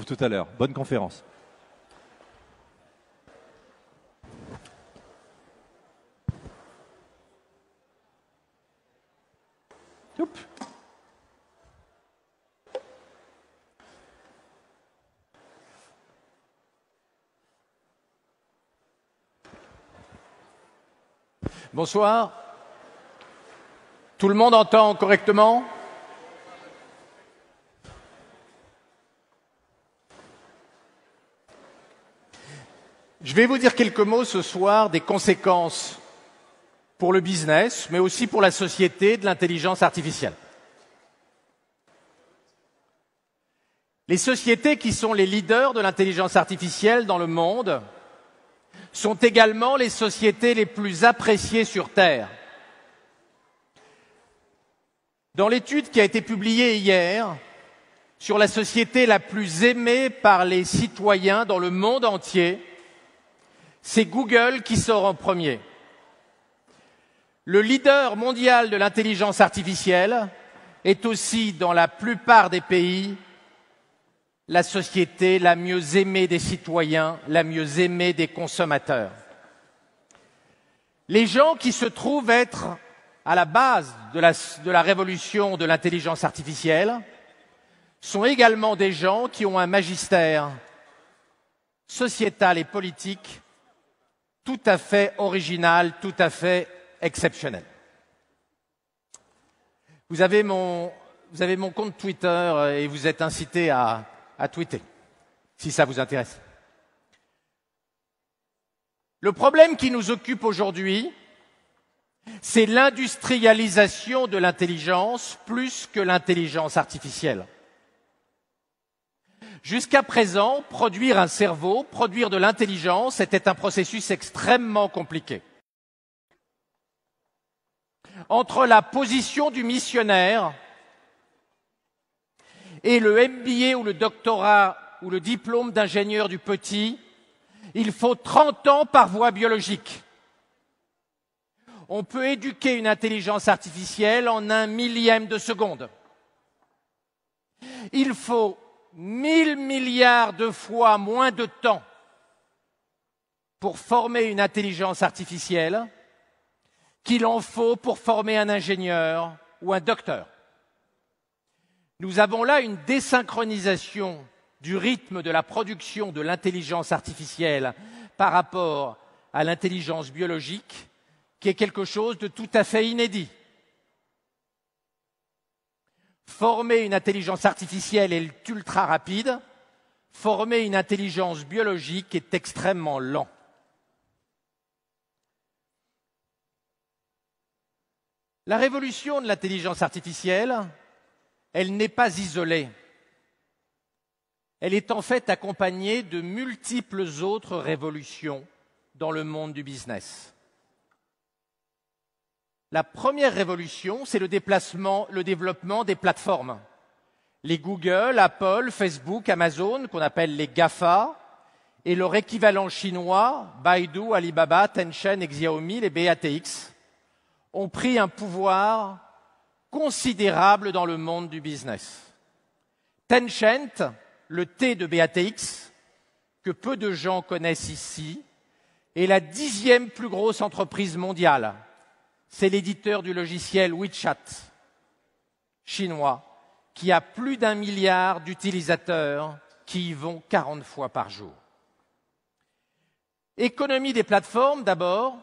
Tout à l'heure. Bonne conférence. Youp. Bonsoir. Tout le monde entend correctement ? Je vais vous dire quelques mots ce soir des conséquences pour le business, mais aussi pour la société de l'intelligence artificielle. Les sociétés qui sont les leaders de l'intelligence artificielle dans le monde sont également les sociétés les plus appréciées sur Terre. Dans l'étude qui a été publiée hier sur la société la plus aimée par les citoyens dans le monde entier, c'est Google qui sort en premier. Le leader mondial de l'intelligence artificielle est aussi, dans la plupart des pays, la société la mieux aimée des citoyens, la mieux aimée des consommateurs. Les gens qui se trouvent être à la base de la révolution de l'intelligence artificielle sont également des gens qui ont un magistère sociétal et politique tout à fait original, tout à fait exceptionnel. Vous avez mon compte Twitter et vous êtes incité à tweeter, si ça vous intéresse. Le problème qui nous occupe aujourd'hui, c'est l'industrialisation de l'intelligence plus que l'intelligence artificielle. Jusqu'à présent, produire un cerveau, produire de l'intelligence, était un processus extrêmement compliqué. Entre la position du missionnaire et le MBA ou le doctorat ou le diplôme d'ingénieur du petit, il faut 30 ans par voie biologique. On peut éduquer une intelligence artificielle en 1 millième de seconde. Il faut 1000 milliards de fois moins de temps pour former une intelligence artificielle qu'il en faut pour former un ingénieur ou un docteur. Nous avons là une désynchronisation du rythme de la production de l'intelligence artificielle par rapport à l'intelligence biologique qui est quelque chose de tout à fait inédit. Former une intelligence artificielle est ultra rapide, former une intelligence biologique est extrêmement lent. La révolution de l'intelligence artificielle, elle n'est pas isolée. Elle est en fait accompagnée de multiples autres révolutions dans le monde du business. La première révolution, c'est le développement des plateformes. Les Google, Apple, Facebook, Amazon, qu'on appelle les GAFA, et leur équivalent chinois, Baidu, Alibaba, Tencent et Xiaomi, les BATX, ont pris un pouvoir considérable dans le monde du business. Tencent, le T de BATX, que peu de gens connaissent ici, est la 10e plus grosse entreprise mondiale. C'est l'éditeur du logiciel WeChat chinois qui a plus d'1 milliard d'utilisateurs qui y vont 40 fois par jour. Économie des plateformes d'abord,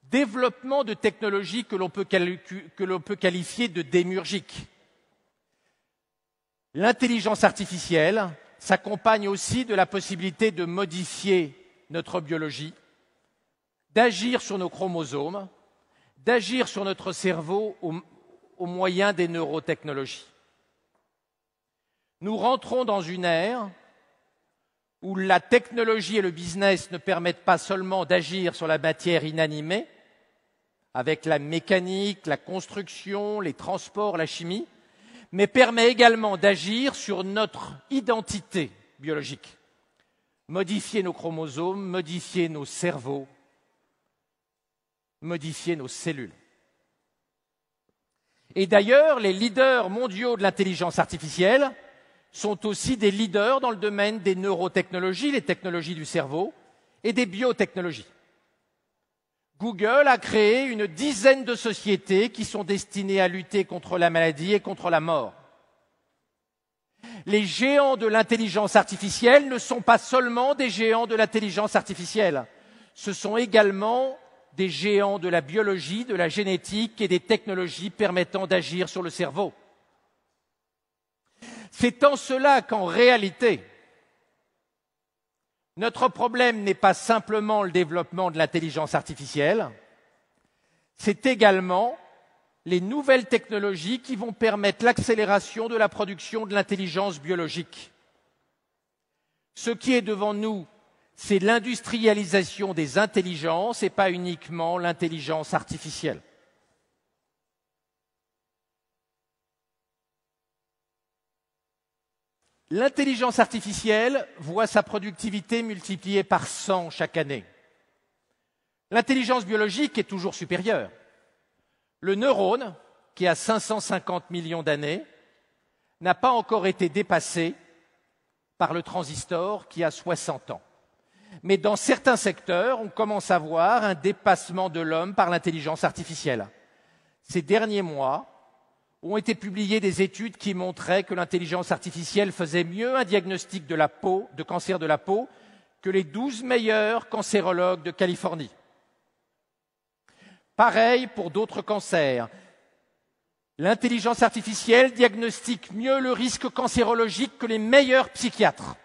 développement de technologies que l'on peut qualifier de démiurgiques. L'intelligence artificielle s'accompagne aussi de la possibilité de modifier notre biologie, d'agir sur nos chromosomes, d'agir sur notre cerveau au moyen des neurotechnologies. Nous rentrons dans une ère où la technologie et le business ne permettent pas seulement d'agir sur la matière inanimée, avec la mécanique, la construction, les transports, la chimie, mais permet également d'agir sur notre identité biologique. Modifier nos chromosomes, modifier nos cerveaux, modifier nos cellules. Et d'ailleurs, les leaders mondiaux de l'intelligence artificielle sont aussi des leaders dans le domaine des neurotechnologies, les technologies du cerveau, et des biotechnologies. Google a créé une dizaine de sociétés qui sont destinées à lutter contre la maladie et contre la mort. Les géants de l'intelligence artificielle ne sont pas seulement des géants de l'intelligence artificielle, ce sont également des géants de la biologie, de la génétique et des technologies permettant d'agir sur le cerveau. C'est en cela qu'en réalité, notre problème n'est pas simplement le développement de l'intelligence artificielle, c'est également les nouvelles technologies qui vont permettre l'accélération de la production de l'intelligence biologique. Ce qui est devant nous, c'est l'industrialisation des intelligences et pas uniquement l'intelligence artificielle. L'intelligence artificielle voit sa productivité multipliée par 100 chaque année. L'intelligence biologique est toujours supérieure. Le neurone, qui a 550 millions d'années, n'a pas encore été dépassé par le transistor qui a 60 ans. Mais dans certains secteurs, on commence à voir un dépassement de l'homme par l'intelligence artificielle. Ces derniers mois, ont été publiées des études qui montraient que l'intelligence artificielle faisait mieux un diagnostic de la peau, de cancer de la peau, que les 12 meilleurs cancérologues de Californie. Pareil pour d'autres cancers. L'intelligence artificielle diagnostique mieux le risque cancérologique que les meilleurs psychiatres,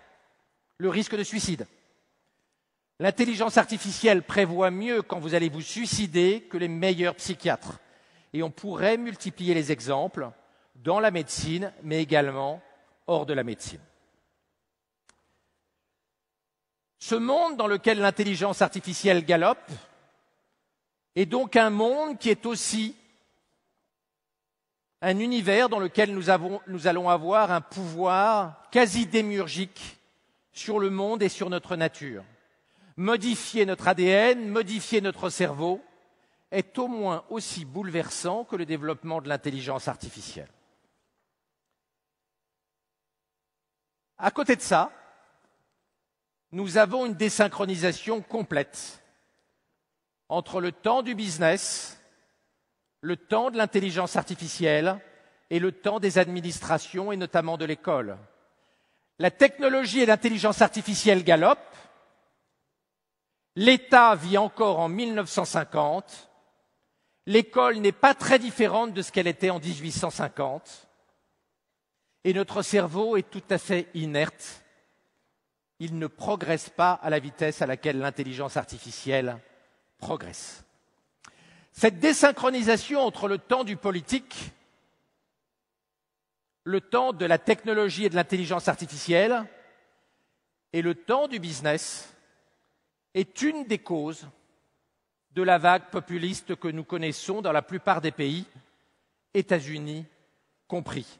le risque de suicide. L'intelligence artificielle prévoit mieux quand vous allez vous suicider que les meilleurs psychiatres. Et on pourrait multiplier les exemples dans la médecine, mais également hors de la médecine. Ce monde dans lequel l'intelligence artificielle galope est donc un monde qui est aussi un univers dans lequel nous allons avoir un pouvoir quasi démiurgique sur le monde et sur notre nature. Modifier notre ADN, modifier notre cerveau, est au moins aussi bouleversant que le développement de l'intelligence artificielle. À côté de ça, nous avons une désynchronisation complète entre le temps du business, le temps de l'intelligence artificielle et le temps des administrations et notamment de l'école. La technologie et l'intelligence artificielle galopent. L'État vit encore en 1950. L'école n'est pas très différente de ce qu'elle était en 1850 et notre cerveau est tout à fait inerte. Il ne progresse pas à la vitesse à laquelle l'intelligence artificielle progresse. Cette désynchronisation entre le temps du politique, le temps de la technologie et de l'intelligence artificielle et le temps du business est une des causes de la vague populiste que nous connaissons dans la plupart des pays, États-Unis compris.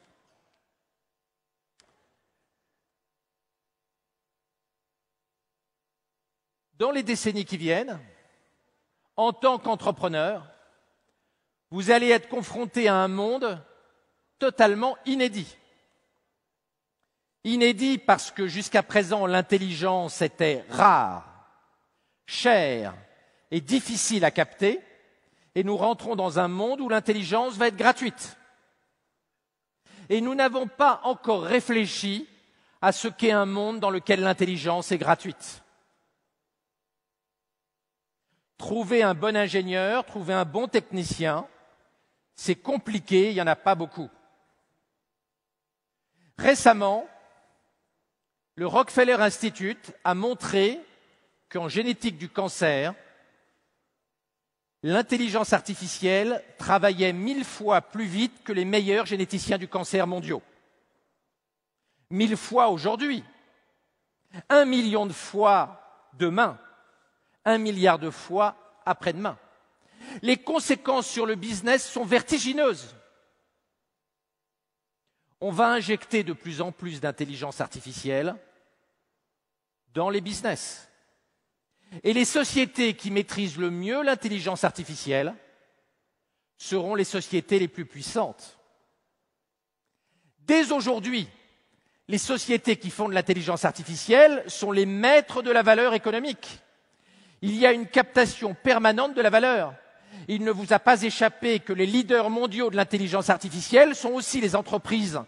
Dans les décennies qui viennent, en tant qu'entrepreneur, vous allez être confronté à un monde totalement inédit. Inédit parce que jusqu'à présent, l'intelligence était rare, chère, est difficile à capter et nous rentrons dans un monde où l'intelligence va être gratuite. Et nous n'avons pas encore réfléchi à ce qu'est un monde dans lequel l'intelligence est gratuite. Trouver un bon ingénieur, trouver un bon technicien, c'est compliqué, il n'y en a pas beaucoup. Récemment, le Rockefeller Institute a montré qu'en génétique du cancer, l'intelligence artificielle travaillait 1000 fois plus vite que les meilleurs généticiens du cancer mondiaux. 1000 fois aujourd'hui, 1 million de fois demain, 1 milliard de fois après-demain. Les conséquences sur le business sont vertigineuses. On va injecter de plus en plus d'intelligence artificielle dans les business. Et les sociétés qui maîtrisent le mieux l'intelligence artificielle seront les sociétés les plus puissantes. Dès aujourd'hui, les sociétés qui font de l'intelligence artificielle sont les maîtres de la valeur économique. Il y a une captation permanente de la valeur. Il ne vous a pas échappé que les leaders mondiaux de l'intelligence artificielle sont aussi les entreprises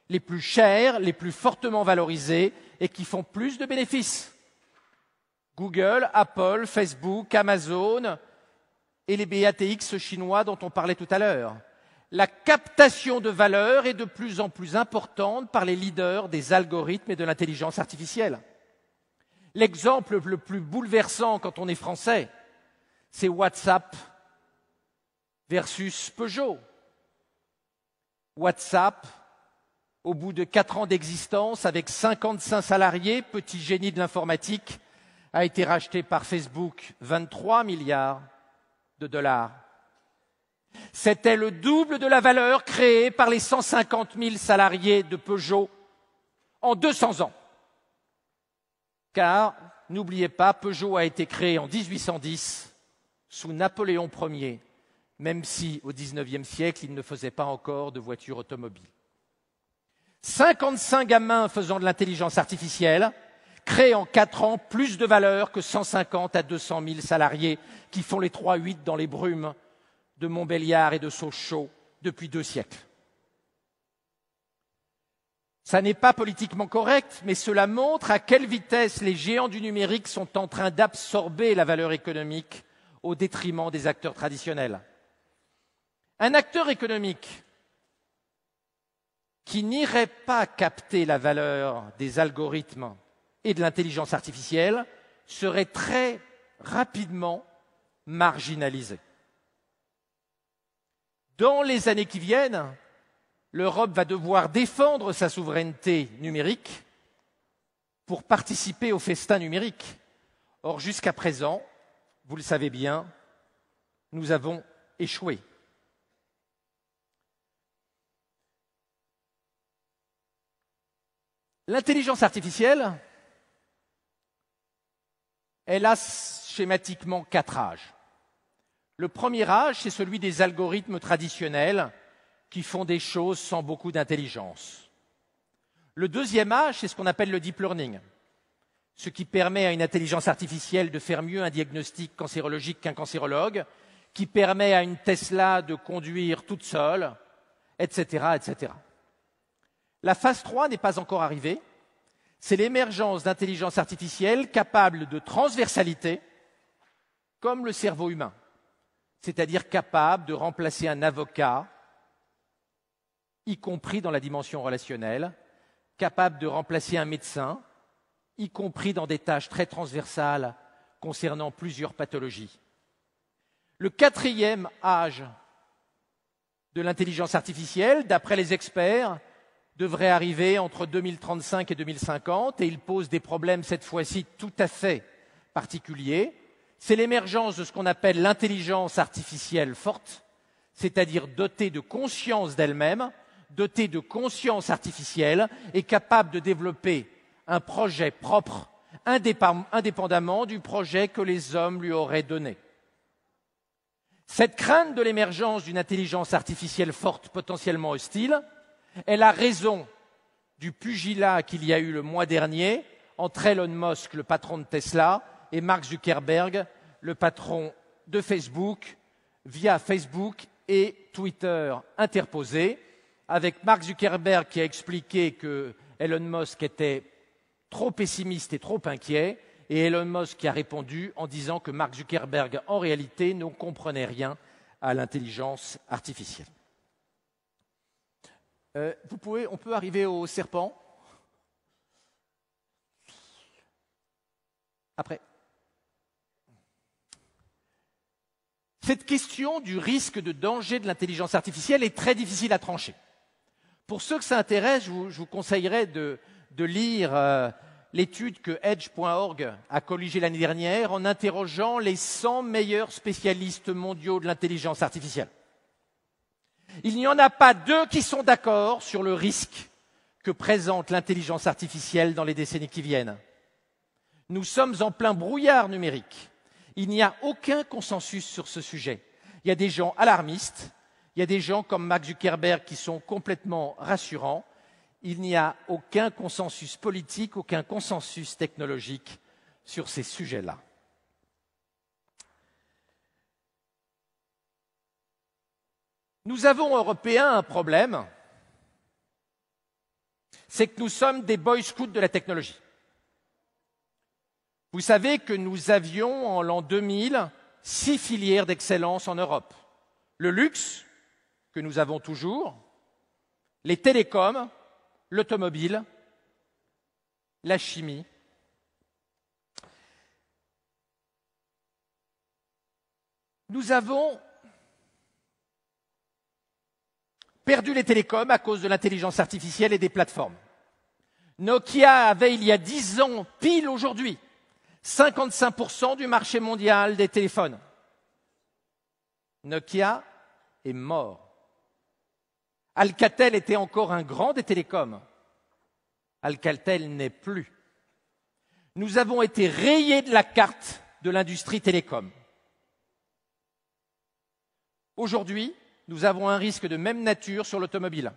les plus chères, les plus fortement valorisées et qui font plus de bénéfices. Google, Apple, Facebook, Amazon et les BATX chinois dont on parlait tout à l'heure. La captation de valeur est de plus en plus importante par les leaders des algorithmes et de l'intelligence artificielle. L'exemple le plus bouleversant quand on est français, c'est WhatsApp versus Peugeot. WhatsApp, au bout de 4 ans d'existence, avec 55 salariés, petit génie de l'informatique, a été racheté par Facebook 23 milliards de dollars. C'était le double de la valeur créée par les 150 000 salariés de Peugeot en 200 ans. Car, n'oubliez pas, Peugeot a été créé en 1810 sous Napoléon Ier, même si au XIXe siècle, il ne faisait pas encore de voitures automobiles. 55 gamins faisant de l'intelligence artificielle créent en 4 ans plus de valeur que 150 à 200 000 salariés qui font les 3-8 dans les brumes de Montbéliard et de Sochaux depuis 2 siècles. Ça n'est pas politiquement correct, mais cela montre à quelle vitesse les géants du numérique sont en train d'absorber la valeur économique au détriment des acteurs traditionnels. Un acteur économique qui n'irait pas capter la valeur des algorithmes et de l'intelligence artificielle serait très rapidement marginalisé. Dans les années qui viennent, l'Europe va devoir défendre sa souveraineté numérique pour participer au festin numérique. Or, jusqu'à présent, vous le savez bien, nous avons échoué. L'intelligence artificielle, elle a schématiquement 4 âges. Le premier âge, c'est celui des algorithmes traditionnels qui font des choses sans beaucoup d'intelligence. Le deuxième âge, c'est ce qu'on appelle le deep learning, ce qui permet à une intelligence artificielle de faire mieux un diagnostic cancérologique qu'un cancérologue, qui permet à une Tesla de conduire toute seule, etc., etc. La phase 3 n'est pas encore arrivée. C'est l'émergence d'intelligence artificielle capable de transversalité, comme le cerveau humain, c'est-à-dire capable de remplacer un avocat, y compris dans la dimension relationnelle, capable de remplacer un médecin, y compris dans des tâches très transversales concernant plusieurs pathologies. Le quatrième âge de l'intelligence artificielle, d'après les experts, devrait arriver entre 2035 et 2050, et il pose des problèmes cette fois-ci tout à fait particuliers. C'est l'émergence de ce qu'on appelle l'intelligence artificielle forte, c'est-à-dire dotée de conscience d'elle-même, dotée de conscience artificielle et capable de développer un projet propre, indépendamment du projet que les hommes lui auraient donné. Cette crainte de l'émergence d'une intelligence artificielle forte potentiellement hostile est la raison du pugilat qu'il y a eu le mois dernier entre Elon Musk, le patron de Tesla, et Mark Zuckerberg, le patron de Facebook, via Facebook et Twitter interposés, avec Mark Zuckerberg qui a expliqué que Elon Musk était trop pessimiste et trop inquiet, et Elon Musk qui a répondu en disant que Mark Zuckerberg, en réalité, ne comprenait rien à l'intelligence artificielle. On peut arriver au serpent. Après. Cette question du risque de danger de l'intelligence artificielle est très difficile à trancher. Pour ceux que ça intéresse, je vous conseillerais de lire l'étude que Edge.org a colligée l'année dernière en interrogeant les 100 meilleurs spécialistes mondiaux de l'intelligence artificielle. Il n'y en a pas 2 qui sont d'accord sur le risque que présente l'intelligence artificielle dans les décennies qui viennent. Nous sommes en plein brouillard numérique. Il n'y a aucun consensus sur ce sujet. Il y a des gens alarmistes, il y a des gens comme Mark Zuckerberg qui sont complètement rassurants, il n'y a aucun consensus politique, aucun consensus technologique sur ces sujets-là. Nous avons, Européens, un problème, c'est que nous sommes des boy scouts de la technologie. Vous savez que nous avions, en l'an 2000, 6 filières d'excellence en Europe. Le luxe, que nous avons toujours, les télécoms, l'automobile, la chimie. Nous avons perdu les télécoms à cause de l'intelligence artificielle et des plateformes. Nokia avait, il y a 10 ans, pile aujourd'hui, 55% du marché mondial des téléphones. Nokia est mort. Alcatel était encore un grand des télécoms. Alcatel n'est plus. Nous avons été rayés de la carte de l'industrie télécom. Aujourd'hui, nous avons un risque de même nature sur l'automobile.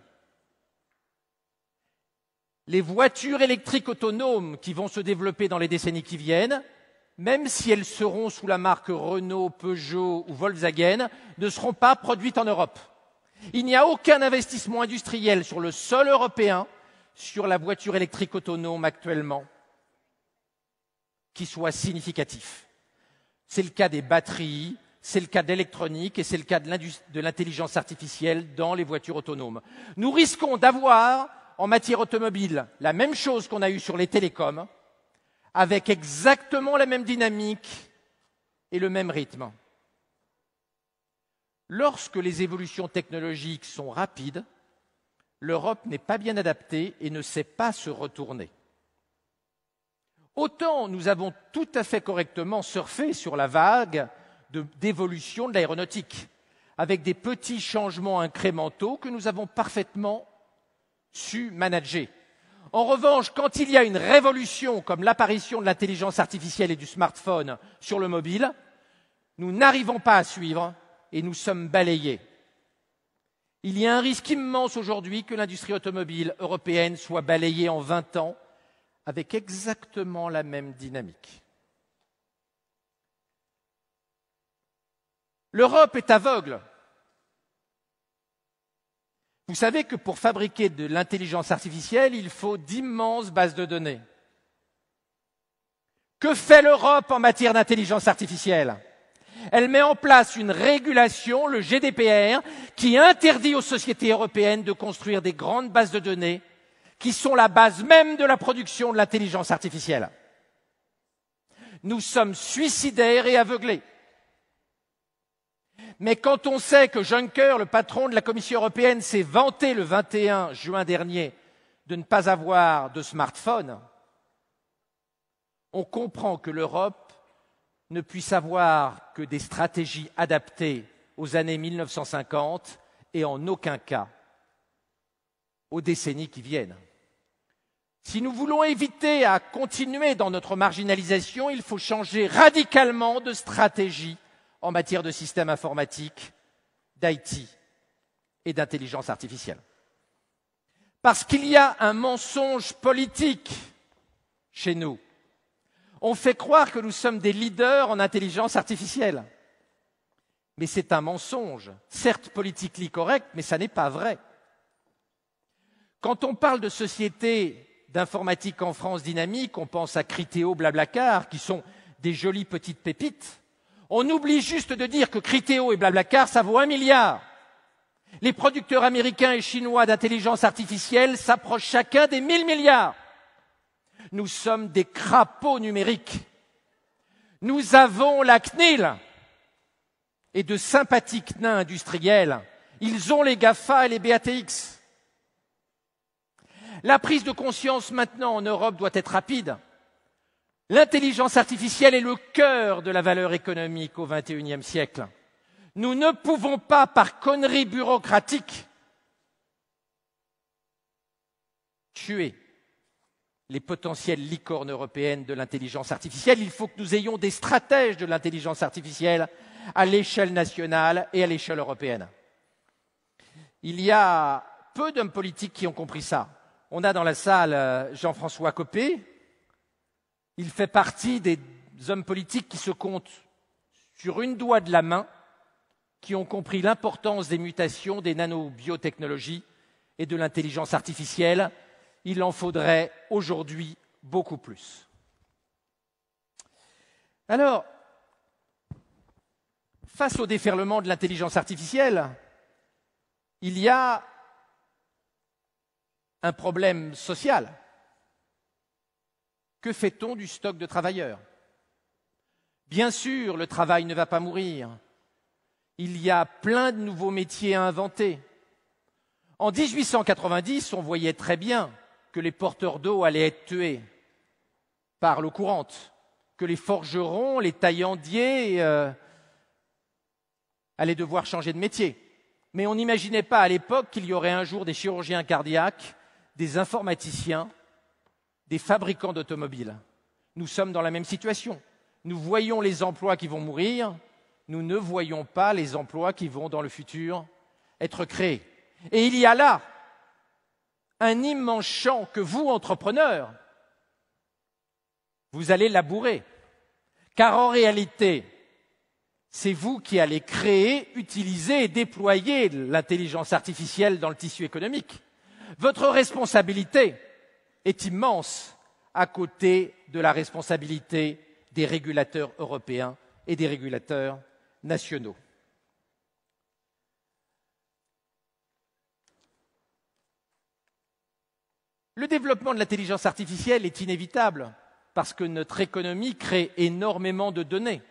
Les voitures électriques autonomes qui vont se développer dans les décennies qui viennent, même si elles seront sous la marque Renault, Peugeot ou Volkswagen, ne seront pas produites en Europe. Il n'y a aucun investissement industriel sur le sol européen sur la voiture électrique autonome actuellement qui soit significatif. C'est le cas des batteries, c'est le cas de l'électronique et c'est le cas de l'intelligence artificielle dans les voitures autonomes. Nous risquons d'avoir, en matière automobile, la même chose qu'on a eue sur les télécoms, avec exactement la même dynamique et le même rythme. Lorsque les évolutions technologiques sont rapides, l'Europe n'est pas bien adaptée et ne sait pas se retourner. Autant nous avons tout à fait correctement surfé sur la vague d'évolution de l'aéronautique, avec des petits changements incrémentaux que nous avons parfaitement su manager. En revanche, quand il y a une révolution comme l'apparition de l'intelligence artificielle et du smartphone sur le mobile, nous n'arrivons pas à suivre et nous sommes balayés. Il y a un risque immense aujourd'hui que l'industrie automobile européenne soit balayée en 20 ans avec exactement la même dynamique. L'Europe est aveugle. Vous savez que pour fabriquer de l'intelligence artificielle, il faut d'immenses bases de données. Que fait l'Europe en matière d'intelligence artificielle ? Elle met en place une régulation, le GDPR, qui interdit aux sociétés européennes de construire des grandes bases de données qui sont la base même de la production de l'intelligence artificielle. Nous sommes suicidaires et aveuglés. Mais quand on sait que Juncker, le patron de la Commission européenne, s'est vanté le 21 juin dernier de ne pas avoir de smartphone, on comprend que l'Europe ne puisse avoir que des stratégies adaptées aux années 1950 et en aucun cas aux décennies qui viennent. Si nous voulons éviter à continuer dans notre marginalisation, il faut changer radicalement de stratégie en matière de systèmes informatiques, d'IT et d'intelligence artificielle. Parce qu'il y a un mensonge politique chez nous. On fait croire que nous sommes des leaders en intelligence artificielle. Mais c'est un mensonge, certes politiquement correct, mais ça n'est pas vrai. Quand on parle de sociétés d'informatique en France dynamique, on pense à Criteo, Blablacar, qui sont des jolies petites pépites. On oublie juste de dire que Criteo et Blablacar, ça vaut 1 milliard. Les producteurs américains et chinois d'intelligence artificielle s'approchent chacun des 1000 milliards. Nous sommes des crapauds numériques. Nous avons la CNIL et de sympathiques nains industriels. Ils ont les GAFA et les BATX. La prise de conscience maintenant en Europe doit être rapide. L'intelligence artificielle est le cœur de la valeur économique au XXIe siècle. Nous ne pouvons pas, par conneries bureaucratiques, tuer les potentielles licornes européennes de l'intelligence artificielle. Il faut que nous ayons des stratèges de l'intelligence artificielle à l'échelle nationale et à l'échelle européenne. Il y a peu d'hommes politiques qui ont compris ça. On a dans la salle Jean-François Copé. Il fait partie des hommes politiques qui se comptent sur une doigt de la main, qui ont compris l'importance des mutations des nanobiotechnologies et de l'intelligence artificielle. Il en faudrait aujourd'hui beaucoup plus. Alors, face au déferlement de l'intelligence artificielle, il y a un problème social. Que fait-on du stock de travailleurs? Bien sûr, le travail ne va pas mourir. Il y a plein de nouveaux métiers à inventer. En 1890, on voyait très bien que les porteurs d'eau allaient être tués par l'eau courante, que les forgerons, les taillandiers allaient devoir changer de métier. Mais on n'imaginait pas à l'époque qu'il y aurait un jour des chirurgiens cardiaques, des informaticiens, des fabricants d'automobiles. Nous sommes dans la même situation. Nous voyons les emplois qui vont mourir, nous ne voyons pas les emplois qui vont dans le futur être créés. Et il y a là un immense champ que vous, entrepreneurs, vous allez labourer. Car en réalité, c'est vous qui allez créer, utiliser et déployer l'intelligence artificielle dans le tissu économique. Votre responsabilité est immense à côté de la responsabilité des régulateurs européens et des régulateurs nationaux. Le développement de l'intelligence artificielle est inévitable parce que notre économie crée énormément de données.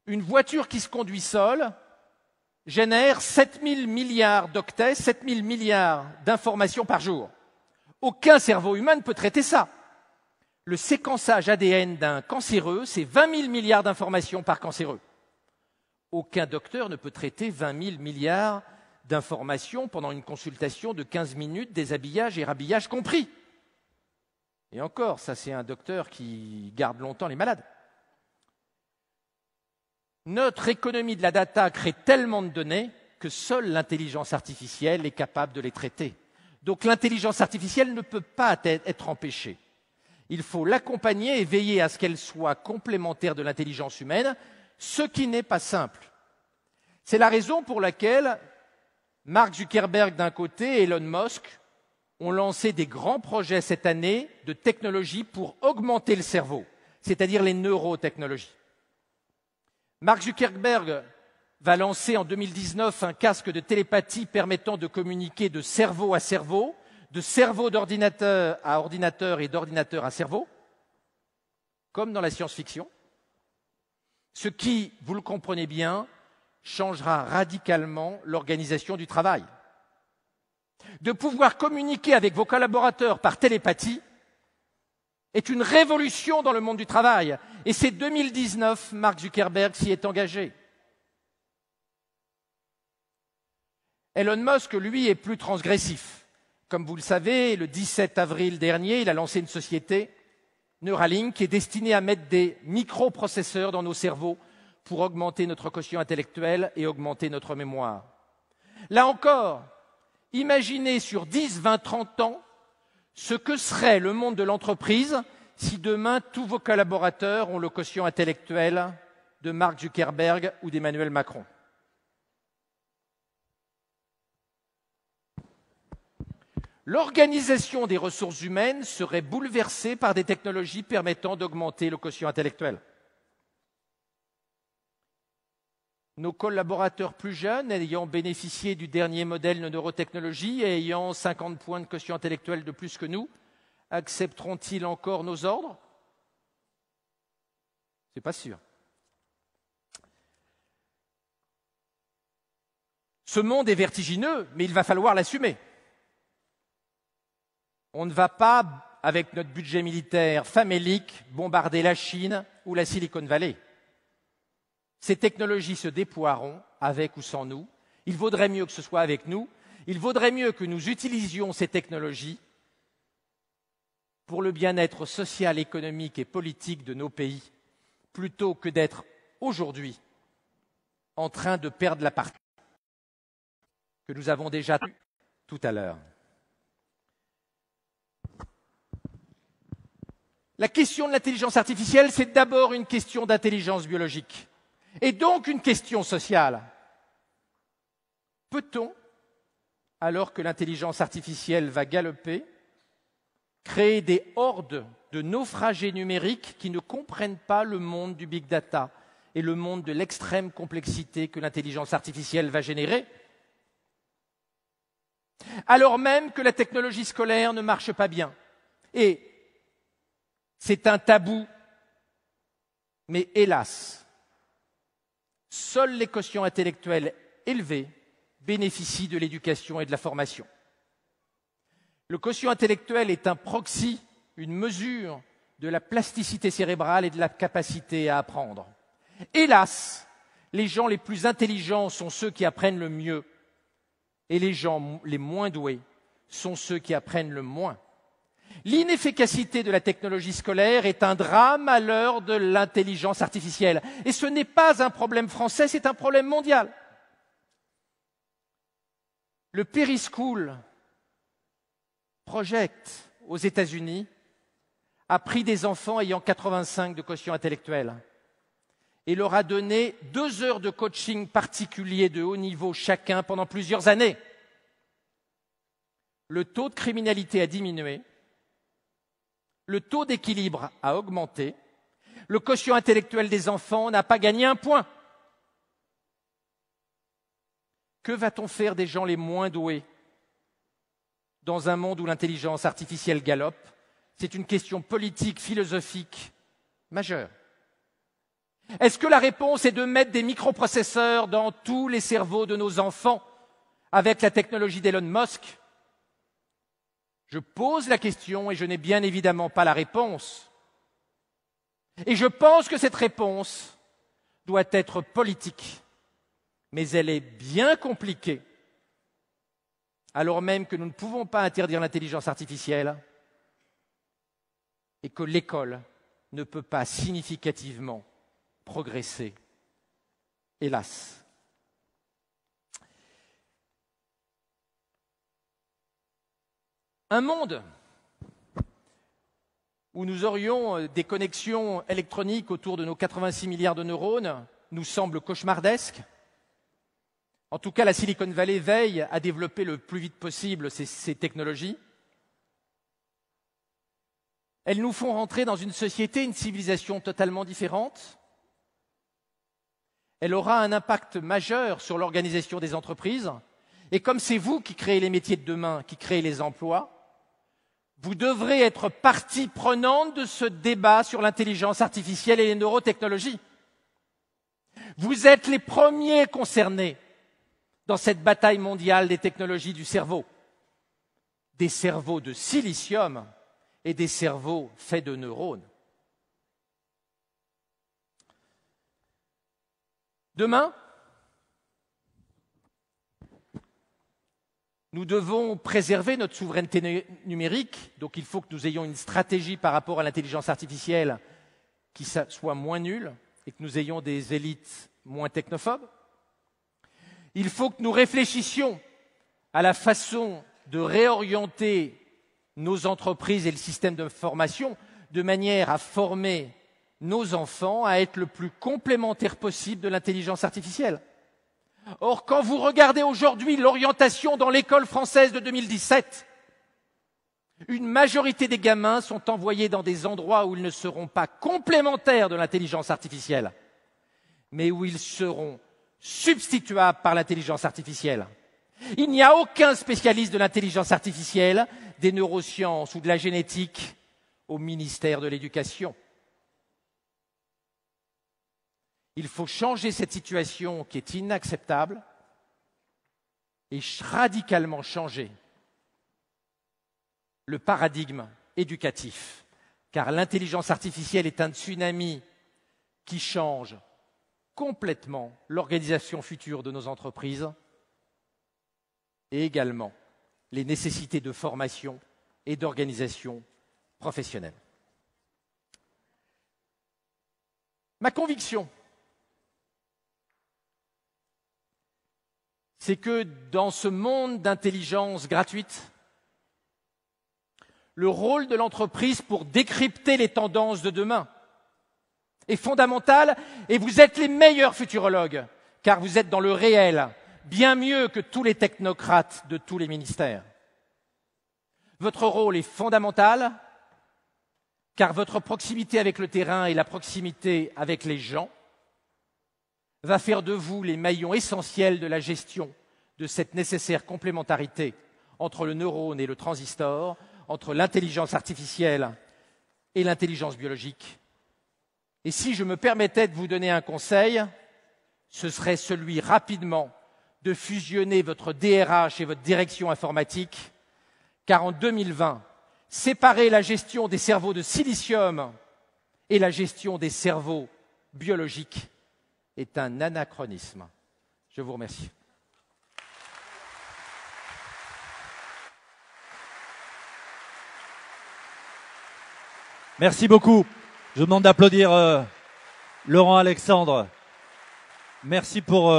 Une voiture qui se conduit seule génère 7 000 milliards d'octets, 7 000 milliards d'informations par jour. Aucun cerveau humain ne peut traiter ça. Le séquençage ADN d'un cancéreux, c'est 20 000 milliards d'informations par cancéreux. Aucun docteur ne peut traiter 20 000 milliards d'informations pendant une consultation de 15 minutes, déshabillage et rhabillage compris. Et encore, ça c'est un docteur qui garde longtemps les malades. Notre économie de la data crée tellement de données que seule l'intelligence artificielle est capable de les traiter. Donc l'intelligence artificielle ne peut pas être empêchée. Il faut l'accompagner et veiller à ce qu'elle soit complémentaire de l'intelligence humaine, ce qui n'est pas simple. C'est la raison pour laquelle Mark Zuckerberg d'un côté et Elon Musk ont lancé des grands projets cette année de technologies pour augmenter le cerveau, c'est-à-dire les neurotechnologies. Mark Zuckerberg va lancer en 2019 un casque de télépathie permettant de communiquer de cerveau à cerveau, de cerveau d'ordinateur à ordinateur et d'ordinateur à cerveau, comme dans la science-fiction, ce qui, vous le comprenez bien, changera radicalement l'organisation du travail. De pouvoir communiquer avec vos collaborateurs par télépathie est une révolution dans le monde du travail. Et c'est 2019, Mark Zuckerberg s'y est engagé. Elon Musk, lui, est plus transgressif. Comme vous le savez, le 17 avril dernier, il a lancé une société, Neuralink, qui est destinée à mettre des microprocesseurs dans nos cerveaux pour augmenter notre quotient intellectuel et augmenter notre mémoire. Là encore, imaginez sur 10, 20, 30 ans ce que serait le monde de l'entreprise si demain tous vos collaborateurs ont le quotient intellectuel de Mark Zuckerberg ou d'Emmanuel Macron. L'organisation des ressources humaines serait bouleversée par des technologies permettant d'augmenter le quotient intellectuel. Nos collaborateurs plus jeunes, ayant bénéficié du dernier modèle de neurotechnologie et ayant 50 points de quotient intellectuel de plus que nous, accepteront-ils encore nos ordres? C'est pas sûr. Ce monde est vertigineux, mais il va falloir l'assumer. On ne va pas, avec notre budget militaire famélique, bombarder la Chine ou la Silicon Valley. Ces technologies se déploieront avec ou sans nous. Il vaudrait mieux que ce soit avec nous. Il vaudrait mieux que nous utilisions ces technologies pour le bien-être social, économique et politique de nos pays, plutôt que d'être aujourd'hui en train de perdre la partie que nous avons déjà tout à l'heure. La question de l'intelligence artificielle, c'est d'abord une question d'intelligence biologique, et donc une question sociale. Peut-on, alors que l'intelligence artificielle va galoper, créer des hordes de naufragés numériques qui ne comprennent pas le monde du big data et le monde de l'extrême complexité que l'intelligence artificielle va générer, alors même que la technologie scolaire ne marche pas bien? Et c'est un tabou, mais hélas, seuls les quotients intellectuels élevés bénéficient de l'éducation et de la formation. Le quotient intellectuel est un proxy, une mesure de la plasticité cérébrale et de la capacité à apprendre. Hélas, les gens les plus intelligents sont ceux qui apprennent le mieux, et les gens les moins doués sont ceux qui apprennent le moins. L'inefficacité de la technologie scolaire est un drame à l'heure de l'intelligence artificielle. Et ce n'est pas un problème français, c'est un problème mondial. Le Perischool Project aux États-Unis a pris des enfants ayant 85 de quotient intellectuel et leur a donné 2 heures de coaching particulier de haut niveau chacun pendant plusieurs années. Le taux de criminalité a diminué, le taux d'équilibre a augmenté, le quotient intellectuel des enfants n'a pas gagné un point. Que va-t-on faire des gens les moins doués dans un monde où l'intelligence artificielle galope? C'est une question politique, philosophique majeure. Est-ce que la réponse est de mettre des microprocesseurs dans tous les cerveaux de nos enfants avec la technologie d'Elon Musk? Je pose la question et je n'ai bien évidemment pas la réponse. Et je pense que cette réponse doit être politique, mais elle est bien compliquée, alors même que nous ne pouvons pas interdire l'intelligence artificielle et que l'école ne peut pas significativement progresser, hélas. Un monde où nous aurions des connexions électroniques autour de nos 86 milliards de neurones nous semble cauchemardesque. En tout cas, la Silicon Valley veille à développer le plus vite possible ces technologies. Elles nous font rentrer dans une société, une civilisation totalement différente. Elle aura un impact majeur sur l'organisation des entreprises. Et comme c'est vous qui créez les métiers de demain, qui créez les emplois, vous devrez être partie prenante de ce débat sur l'intelligence artificielle et les neurotechnologies. Vous êtes les premiers concernés dans cette bataille mondiale des technologies du cerveau. Des cerveaux de silicium et des cerveaux faits de neurones. Demain, nous devons préserver notre souveraineté numérique, donc il faut que nous ayons une stratégie par rapport à l'intelligence artificielle qui soit moins nulle et que nous ayons des élites moins technophobes. Il faut que nous réfléchissions à la façon de réorienter nos entreprises et le système de formation de manière à former nos enfants à être le plus complémentaires possible de l'intelligence artificielle. Or, quand vous regardez aujourd'hui l'orientation dans l'école française de 2017, une majorité des gamins sont envoyés dans des endroits où ils ne seront pas complémentaires de l'intelligence artificielle, mais où ils seront substituables par l'intelligence artificielle. Il n'y a aucun spécialiste de l'intelligence artificielle, des neurosciences ou de la génétique au ministère de l'Éducation. Il faut changer cette situation qui est inacceptable et radicalement changer le paradigme éducatif, car l'intelligence artificielle est un tsunami qui change complètement l'organisation future de nos entreprises et également les nécessités de formation et d'organisation professionnelle. Ma conviction, c'est que dans ce monde d'intelligence gratuite, le rôle de l'entreprise pour décrypter les tendances de demain est fondamental et vous êtes les meilleurs futurologues car vous êtes dans le réel, bien mieux que tous les technocrates de tous les ministères. Votre rôle est fondamental car votre proximité avec le terrain et la proximité avec les gens va faire de vous les maillons essentiels de la gestion de cette nécessaire complémentarité entre le neurone et le transistor, entre l'intelligence artificielle et l'intelligence biologique. Et si je me permettais de vous donner un conseil, ce serait celui rapidement de fusionner votre DRH et votre direction informatique, car en 2020, séparer la gestion des cerveaux de silicium et la gestion des cerveaux biologiques est un anachronisme. Je vous remercie. Merci beaucoup. Je vous demande d'applaudir Laurent Alexandre. Merci pour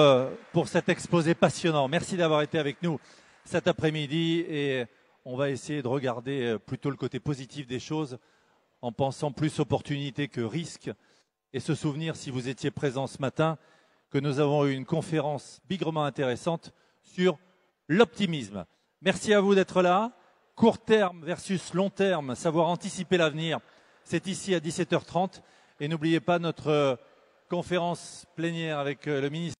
cet exposé passionnant. Merci d'avoir été avec nous cet après-midi et on va essayer de regarder plutôt le côté positif des choses en pensant plus opportunité que risque et se souvenir, si vous étiez présent ce matin, que nous avons eu une conférence bigrement intéressante sur l'optimisme. Merci à vous d'être là. Court terme versus long terme, savoir anticiper l'avenir, c'est ici à 17h30. Et n'oubliez pas notre conférence plénière avec le ministre.